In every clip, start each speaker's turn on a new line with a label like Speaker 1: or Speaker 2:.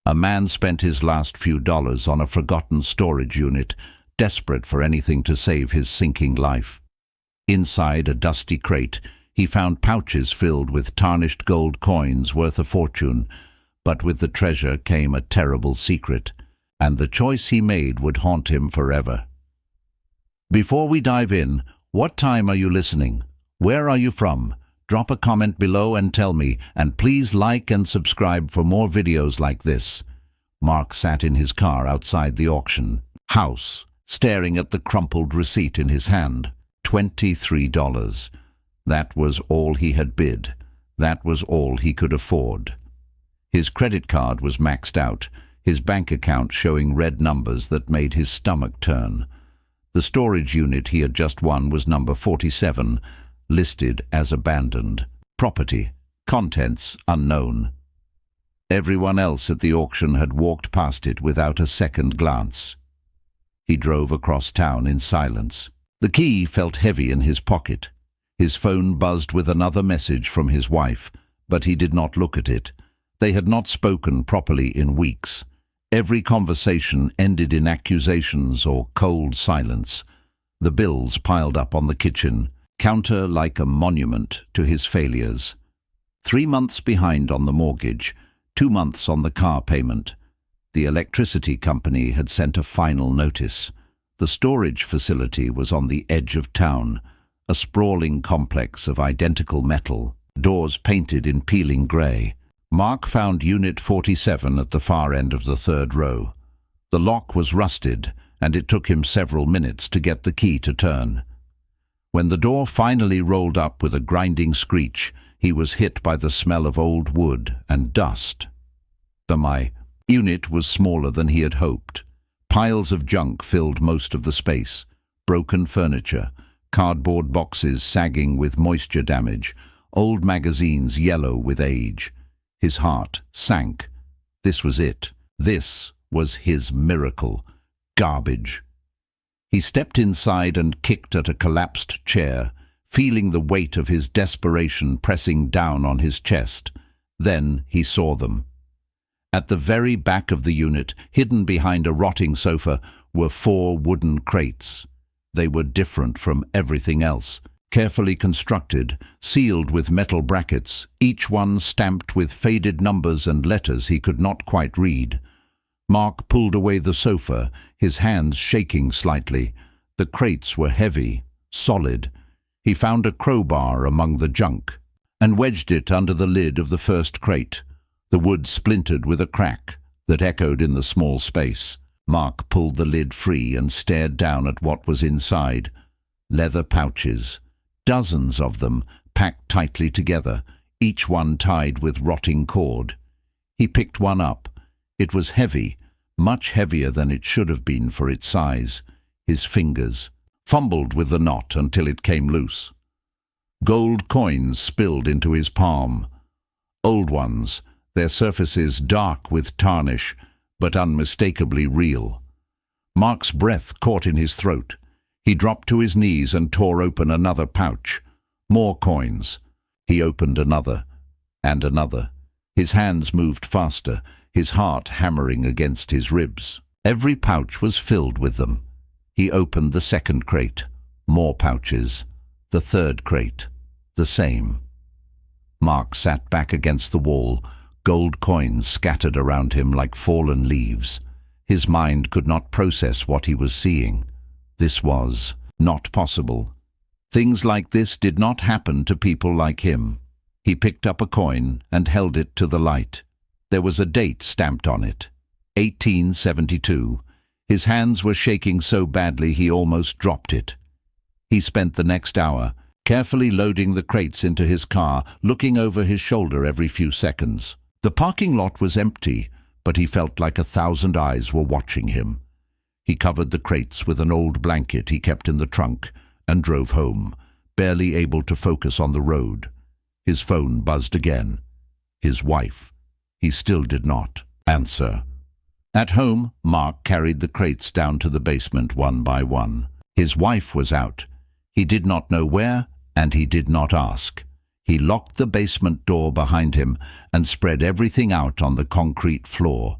Speaker 1: A man spent his last few dollars on a forgotten storage unit, desperate for anything to save his sinking life. Inside a dusty crate, he found pouches filled with tarnished gold coins worth a fortune, but with the treasure came a terrible secret, and the choice he made would haunt him forever. Before we dive in, what time are you listening? Where are you from? Drop a comment below and tell me, and please like and subscribe for more videos like this. Mark sat in his car outside the auction house, staring at the crumpled receipt in his hand. $23. That was all he had bid. That was all he could afford. His credit card was maxed out, his bank account showing red numbers that made his stomach turn. The storage unit he had just won was number 47, listed as abandoned. Property, contents unknown. Everyone else at the auction had walked past it without a second glance. He drove across town in silence. The key felt heavy in his pocket. His phone buzzed with another message from his wife, but he did not look at it. They had not spoken properly in weeks. Every conversation ended in accusations or cold silence. The bills piled up on the kitchen counter like a monument to his failures. 3 months behind on the mortgage, 2 months on the car payment. The electricity company had sent a final notice. The storage facility was on the edge of town, a sprawling complex of identical metal, doors painted in peeling grey. Mark found Unit 47 at the far end of the third row. The lock was rusted, and it took him several minutes to get the key to turn. When the door finally rolled up with a grinding screech, he was hit by the smell of old wood and dust. The unit was smaller than he had hoped. Piles of junk filled most of the space. Broken furniture, cardboard boxes sagging with moisture damage, old magazines yellow with age. His heart sank. This was it. This was his miracle. Garbage. He stepped inside and kicked at a collapsed chair, feeling the weight of his desperation pressing down on his chest. Then he saw them. At the very back of the unit, hidden behind a rotting sofa, were 4 wooden crates. They were different from everything else. Carefully constructed, sealed with metal brackets, each one stamped with faded numbers and letters he could not quite read. Mark pulled away the sofa, his hands shaking slightly. The crates were heavy, solid. He found a crowbar among the junk and wedged it under the lid of the first crate. The wood splintered with a crack that echoed in the small space. Mark pulled the lid free and stared down at what was inside. Leather pouches, dozens of them, packed tightly together, each one tied with rotting cord. He picked one up. It was heavy, much heavier than it should have been for its size. His fingers fumbled with the knot until it came loose. Gold coins spilled into his palm. Old ones, their surfaces dark with tarnish, but unmistakably real. Mark's breath caught in his throat. He dropped to his knees and tore open another pouch. More coins. He opened another, and another. His hands moved faster, his heart hammering against his ribs. Every pouch was filled with them. He opened the second crate. More pouches. The third crate. The same. Mark sat back against the wall, gold coins scattered around him like fallen leaves. His mind could not process what he was seeing. This was not possible. Things like this did not happen to people like him. He picked up a coin and held it to the light. There was a date stamped on it. 1872. His hands were shaking so badly he almost dropped it. He spent the next hour carefully loading the crates into his car, looking over his shoulder every few seconds. The parking lot was empty, but he felt like 1,000 eyes were watching him. He covered the crates with an old blanket he kept in the trunk and drove home, barely able to focus on the road. His phone buzzed again. His wife. He still did not answer. At home, Mark carried the crates down to the basement one by one. His wife was out. He did not know where, and he did not ask. He locked the basement door behind him and spread everything out on the concrete floor.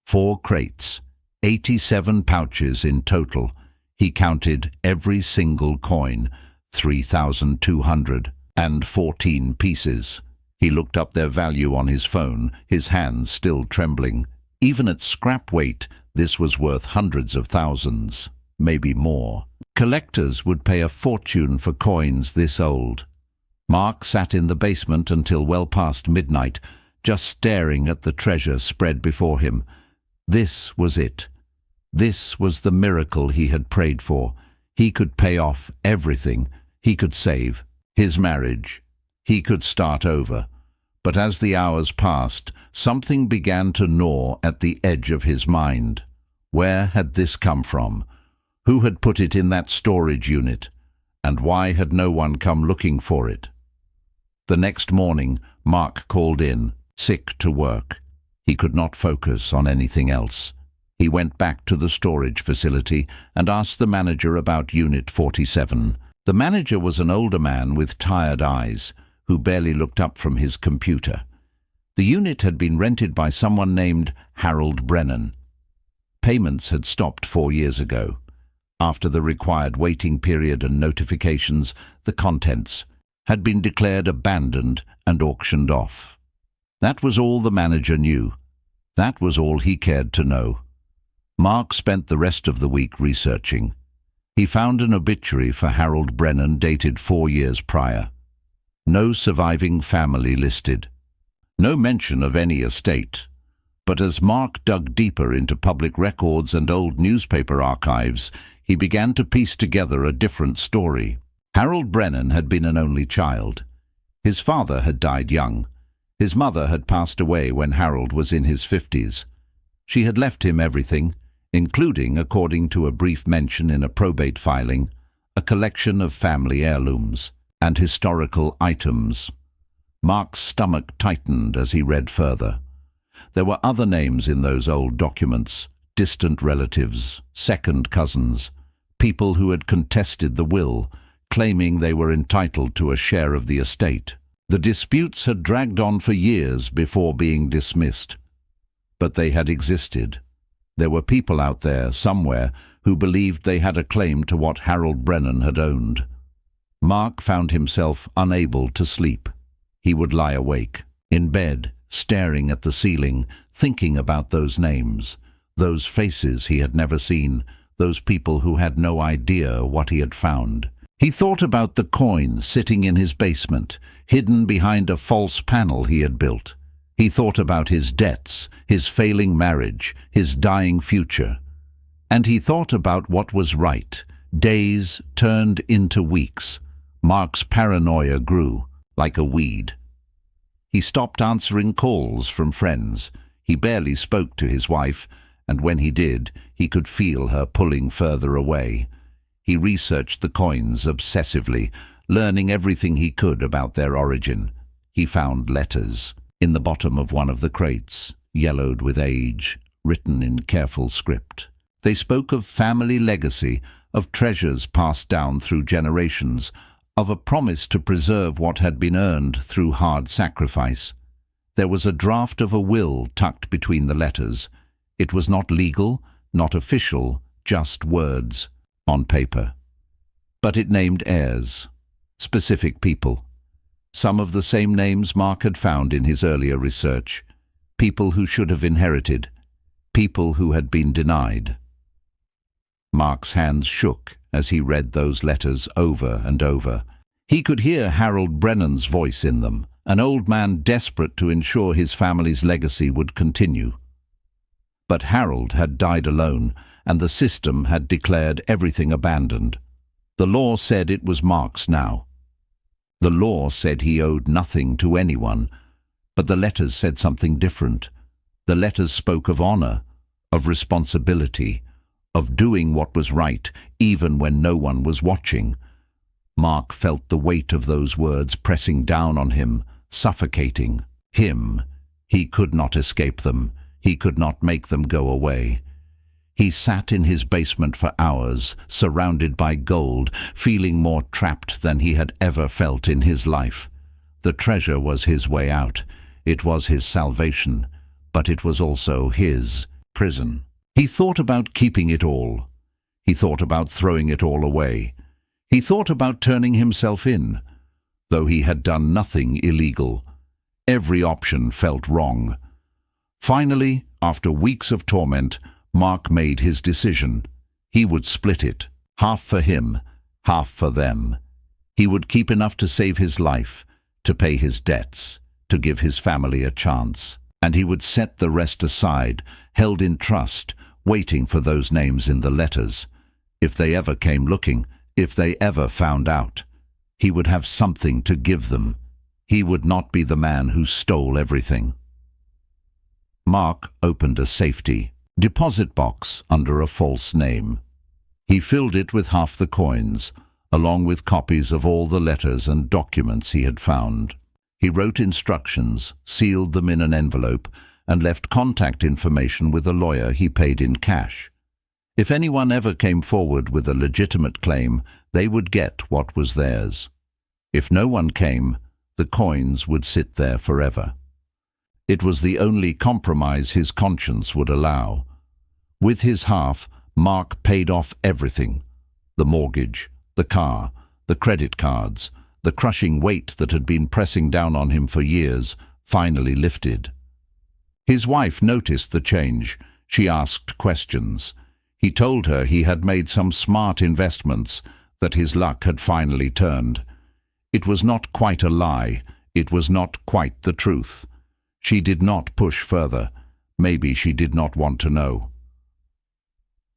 Speaker 1: 4 crates, 87 pouches in total. He counted every single coin, 3,214 pieces. He looked up their value on his phone, his hands still trembling. Even at scrap weight, this was worth hundreds of thousands, maybe more. Collectors would pay a fortune for coins this old. Mark sat in the basement until well past midnight, just staring at the treasure spread before him. This was it. This was the miracle he had prayed for. He could pay off everything. He could save his marriage. He could start over. But as the hours passed, something began to gnaw at the edge of his mind. Where had this come from? Who had put it in that storage unit? And why had no one come looking for it? The next morning, Mark called in, sick to work. He could not focus on anything else. He went back to the storage facility and asked the manager about Unit 47. The manager was an older man with tired eyes, who barely looked up from his computer. The unit had been rented by someone named Harold Brennan. Payments had stopped 4 years ago. After the required waiting period and notifications, the contents had been declared abandoned and auctioned off. That was all the manager knew. That was all he cared to know. Mark spent the rest of the week researching. He found an obituary for Harold Brennan dated 4 years prior. No surviving family listed. No mention of any estate. But as Mark dug deeper into public records and old newspaper archives, he began to piece together a different story. Harold Brennan had been an only child. His father had died young. His mother had passed away when Harold was in his 50s. She had left him everything, including, according to a brief mention in a probate filing, a collection of family heirlooms and historical items. Mark's stomach tightened as he read further. There were other names in those old documents, distant relatives, second cousins, people who had contested the will, claiming they were entitled to a share of the estate. The disputes had dragged on for years before being dismissed. But they had existed. There were people out there, somewhere, who believed they had a claim to what Harold Brennan had owned. Mark found himself unable to sleep. He would lie awake, in bed, staring at the ceiling, thinking about those names, those faces he had never seen, those people who had no idea what he had found. He thought about the coin sitting in his basement, hidden behind a false panel he had built. He thought about his debts, his failing marriage, his dying future. And he thought about what was right. Days turned into weeks. Mark's paranoia grew, like a weed. He stopped answering calls from friends. He barely spoke to his wife, and when he did, he could feel her pulling further away. He researched the coins obsessively, learning everything he could about their origin. He found letters in the bottom of one of the crates, yellowed with age, written in careful script. They spoke of family legacy, of treasures passed down through generations, of a promise to preserve what had been earned through hard sacrifice. There was a draft of a will tucked between the letters. It was not legal, not official, just words on paper. But it named heirs, specific people. Some of the same names Mark had found in his earlier research. People who should have inherited. People who had been denied. Mark's hands shook as he read those letters over and over. He could hear Harold Brennan's voice in them, an old man desperate to ensure his family's legacy would continue. But Harold had died alone, and the system had declared everything abandoned. The law said it was Mark's now. The law said he owed nothing to anyone, but the letters said something different. The letters spoke of honor, of responsibility, of doing what was right, even when no one was watching. Mark felt the weight of those words pressing down on him, suffocating him. He could not escape them. He could not make them go away. He sat in his basement for hours, surrounded by gold, feeling more trapped than he had ever felt in his life. The treasure was his way out. It was his salvation, but it was also his prison. He thought about keeping it all. He thought about throwing it all away. He thought about turning himself in, though he had done nothing illegal. Every option felt wrong. Finally, after weeks of torment, Mark made his decision. He would split it, half for him, half for them. He would keep enough to save his life, to pay his debts, to give his family a chance. And he would set the rest aside, held in trust, waiting for those names in the letters. If they ever came looking, if they ever found out, he would have something to give them. He would not be the man who stole everything. Mark opened a safety deposit box under a false name. He filled it with half the coins, along with copies of all the letters and documents he had found. He wrote instructions, sealed them in an envelope, and left contact information with a lawyer he paid in cash. If anyone ever came forward with a legitimate claim, they would get what was theirs. If no one came, the coins would sit there forever. It was the only compromise his conscience would allow. With his half, Mark paid off everything: the mortgage, the car, the credit cards. The crushing weight that had been pressing down on him for years finally lifted. His wife noticed the change. She asked questions. He told her he had made some smart investments, that his luck had finally turned. It was not quite a lie. It was not quite the truth. She did not push further. Maybe she did not want to know.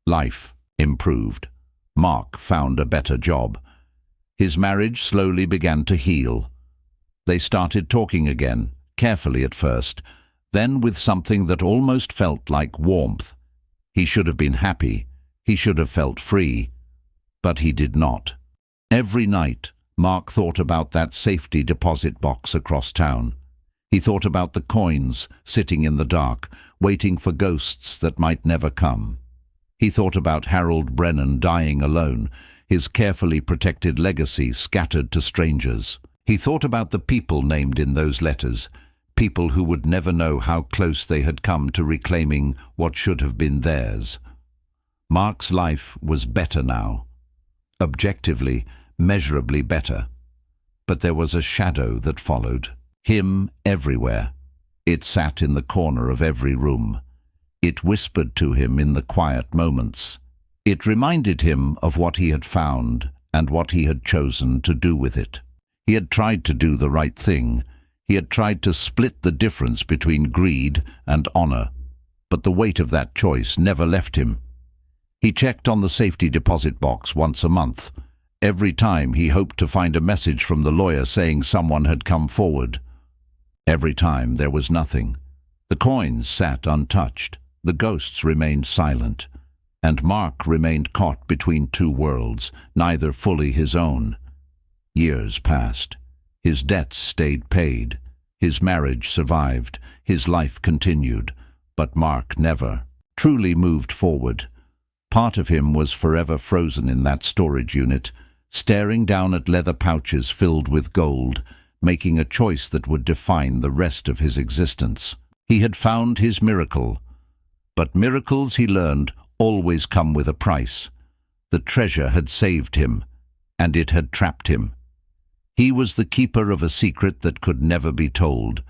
Speaker 1: Life improved. Mark found a better job. His marriage slowly began to heal. They started talking again, carefully at first, then with something that almost felt like warmth. He should have been happy. He should have felt free. But he did not. Every night, Mark thought about that safety deposit box across town. He thought about the coins sitting in the dark, waiting for ghosts that might never come. He thought about Harold Brennan dying alone, his carefully protected legacy scattered to strangers. He thought about the people named in those letters, people who would never know how close they had come to reclaiming what should have been theirs. Mark's life was better now. Objectively, measurably better. But there was a shadow that followed. Him everywhere. It sat in the corner of every room. It whispered to him in the quiet moments. It reminded him of what he had found and what he had chosen to do with it. He had tried to do the right thing. He had tried to split the difference between greed and honor. But the weight of that choice never left him. He checked on the safety deposit box once a month. Every time he hoped to find a message from the lawyer saying someone had come forward. Every time there was nothing. The coins sat untouched. The ghosts remained silent. And Mark remained caught between two worlds, neither fully his own. Years passed. His debts stayed paid. His marriage survived. His life continued. But Mark never truly moved forward. Part of him was forever frozen in that storage unit, staring down at leather pouches filled with gold, making a choice that would define the rest of his existence. He had found his miracle. But miracles, he learned, always come with a price. The treasure had saved him, and it had trapped him. He was the keeper of a secret that could never be told,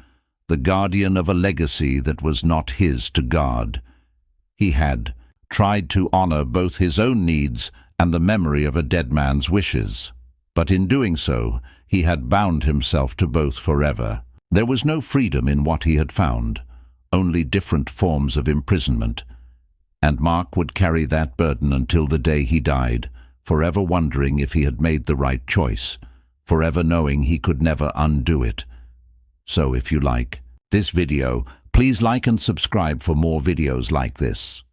Speaker 1: the guardian of a legacy that was not his to guard. He had tried to honor both his own needs and the memory of a dead man's wishes. But in doing so, he had bound himself to both forever. There was no freedom in what he had found, only different forms of imprisonment. And Mark would carry that burden until the day he died, forever wondering if he had made the right choice, forever knowing he could never undo it. So if you like this video, please like and subscribe for more videos like this.